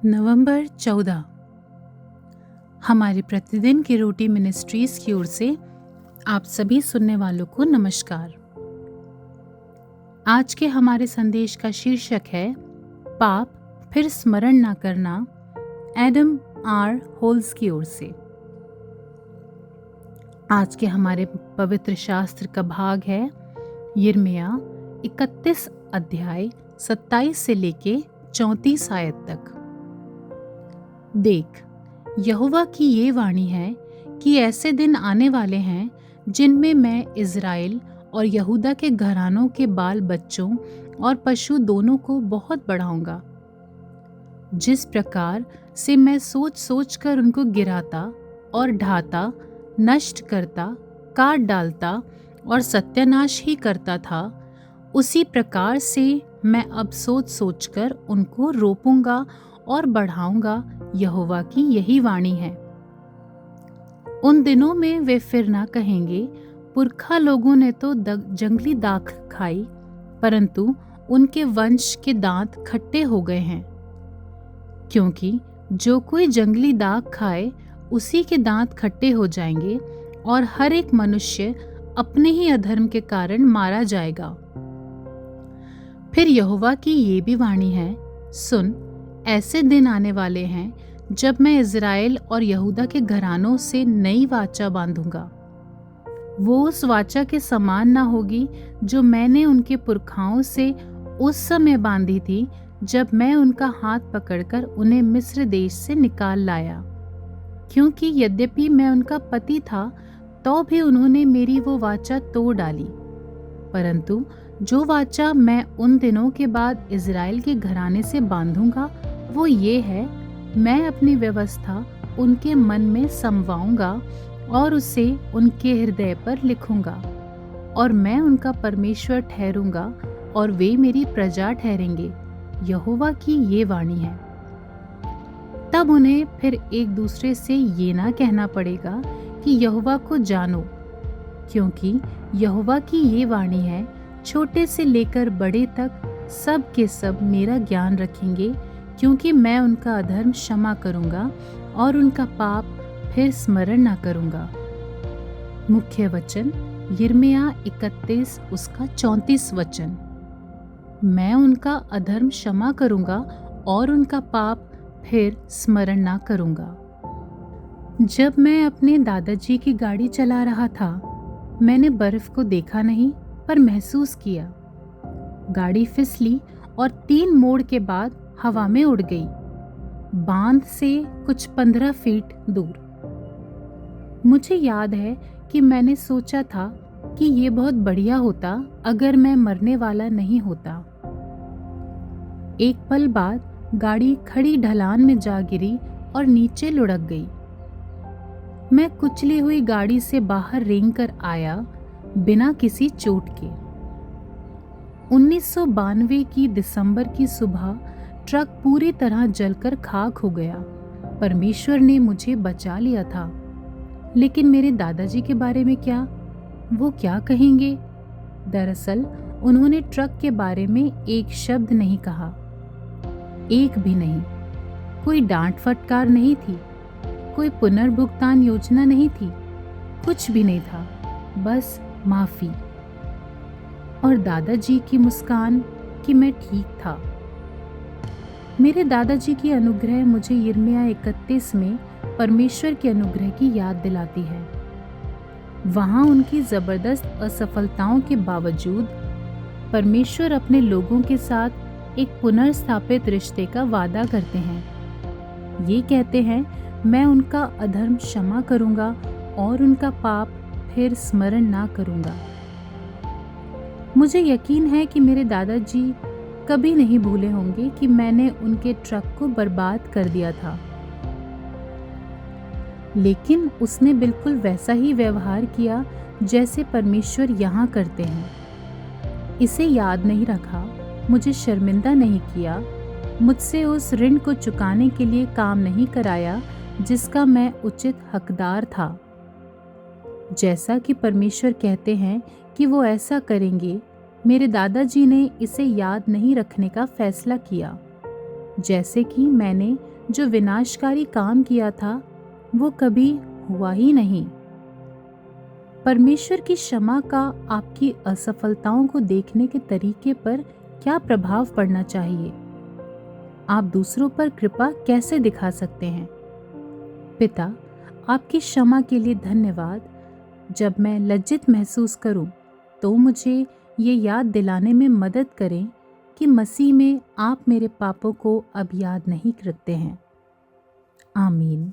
नवंबर 14। हमारी प्रतिदिन की रोटी मिनिस्ट्रीज की ओर से आप सभी सुनने वालों को नमस्कार। आज के हमारे संदेश का शीर्षक है पाप फिर स्मरण ना करना, एडम आर होल्स की ओर से। आज के हमारे पवित्र शास्त्र का भाग है यिर्मयाह 31 अध्याय 27 से लेके 34 आयत तक। देख, यहोवा की ये वाणी है कि ऐसे दिन आने वाले हैं जिनमें मैं इज़राइल और यहूदा के घरानों के बाल बच्चों और पशु दोनों को बहुत बढ़ाऊंगा। जिस प्रकार से मैं सोच सोच कर उनको गिराता और ढाता, नष्ट करता, काट डालता और सत्यानाश ही करता था, उसी प्रकार से मैं अब सोच सोच कर उनको रोपूंगा और बढ़ाऊंगा। यहोवा की यही वाणी है। उन दिनों में वे फिर ना कहेंगे, पुरखा लोगों ने तो जंगली दाख खाई, परंतु उनके वंश के दांत खट्टे हो गए हैं। क्योंकि जो कोई जंगली दाख खाए उसी के दांत खट्टे हो जाएंगे और हर एक मनुष्य अपने ही अधर्म के कारण मारा जाएगा। फिर यहोवा की ये भी वाणी है, सुन, ऐसे दिन आने वाले हैं जब मैं इज़राइल और यहूदा के घरानों से नई वाचा बांधूंगा। वो उस वाचा के समान ना होगी जो मैंने उनके पुरखाओं से उस समय बांधी थी जब मैं उनका हाथ पकड़कर उन्हें मिस्र देश से निकाल लाया। क्योंकि यद्यपि मैं उनका पति था तो भी उन्होंने मेरी वो वाचा तोड़ डाली। परंतु जो वाचा मैं उन दिनों के बाद इज़राइल के घराने से बांधूंगा वो ये है, मैं अपनी व्यवस्था उनके मन में समवाऊंगा और उसे उनके हृदय पर लिखूंगा, और मैं उनका परमेश्वर ठहरूंगा और वे मेरी प्रजा ठहरेंगे। यहोवा की ये वाणी है। तब उन्हें फिर एक दूसरे से ये ना कहना पड़ेगा कि यहोवा को जानो, क्योंकि यहोवा की ये वाणी है, छोटे से लेकर बड़े तक सब के सब मेरा ज्ञान रखेंगे, क्योंकि मैं उनका अधर्म क्षमा करूंगा और उनका पाप फिर स्मरण ना करूंगा। मुख्य वचन यिर्मयाह 31 उसका 34 वचन। मैं उनका अधर्म क्षमा करूंगा और उनका पाप फिर स्मरण ना करूंगा। जब मैं अपने दादाजी की गाड़ी चला रहा था, मैंने बर्फ को देखा नहीं पर महसूस किया। गाड़ी फिसली और 3 मोड़ के बाद हवा में उड़ गई, बांध से कुछ 15 फीट दूर। मुझे याद है कि मैंने सोचा था कि ये बहुत बढ़िया होता अगर मैं मरने वाला नहीं होता। एक पल बाद गाड़ी खड़ी ढलान में जा गिरी और नीचे लुढ़क गई। मैं कुचली हुई गाड़ी से बाहर रेंग कर आया, बिना किसी चोट के। 1992 की दिसंबर की सुबह ट्रक पूरी तरह जलकर खाक हो गया। परमेश्वर ने मुझे बचा लिया था। लेकिन मेरे दादाजी के बारे में क्या? वो क्या कहेंगे? दरअसल उन्होंने ट्रक के बारे में एक शब्द नहीं कहा, एक भी नहीं। कोई डांट फटकार नहीं थी, कोई पुनर्भुगतान योजना नहीं थी, कुछ भी नहीं था, बस माफी और दादाजी की मुस्कान कि मैं ठीक था। मेरे दादाजी की अनुग्रह मुझे यिर्मयाह 31 में परमेश्वर के अनुग्रह की याद दिलाती है। वहाँ उनकी ज़बरदस्त असफलताओं के बावजूद परमेश्वर अपने लोगों के साथ एक पुनर्स्थापित रिश्ते का वादा करते हैं। ये कहते हैं, मैं उनका अधर्म क्षमा करूँगा और उनका पाप फिर स्मरण ना करूँगा। मुझे यकीन है कि मेरे दादाजी कभी नहीं भूले होंगे कि मैंने उनके ट्रक को बर्बाद कर दिया था, लेकिन उसने बिल्कुल वैसा ही व्यवहार किया जैसे परमेश्वर यहाँ करते हैं। इसे याद नहीं रखा, मुझे शर्मिंदा नहीं किया, मुझसे उस ऋण को चुकाने के लिए काम नहीं कराया जिसका मैं उचित हकदार था। जैसा कि परमेश्वर कहते हैं कि वो ऐसा करेंगे, मेरे दादाजी ने इसे याद नहीं रखने का फैसला किया। जैसे कि मैंने जो विनाशकारी काम किया था वो कभी हुआ ही नहीं। परमेश्वर की क्षमा का आपकी असफलताओं को देखने के तरीके पर क्या प्रभाव पड़ना चाहिए? आप दूसरों पर कृपा कैसे दिखा सकते हैं? पिता, आपकी क्षमा के लिए धन्यवाद। जब मैं लज्जित महसूस करूं, तो मुझे ये याद दिलाने में मदद करें कि मसीह में आप मेरे पापों को अब याद नहीं रखते हैं। आमीन।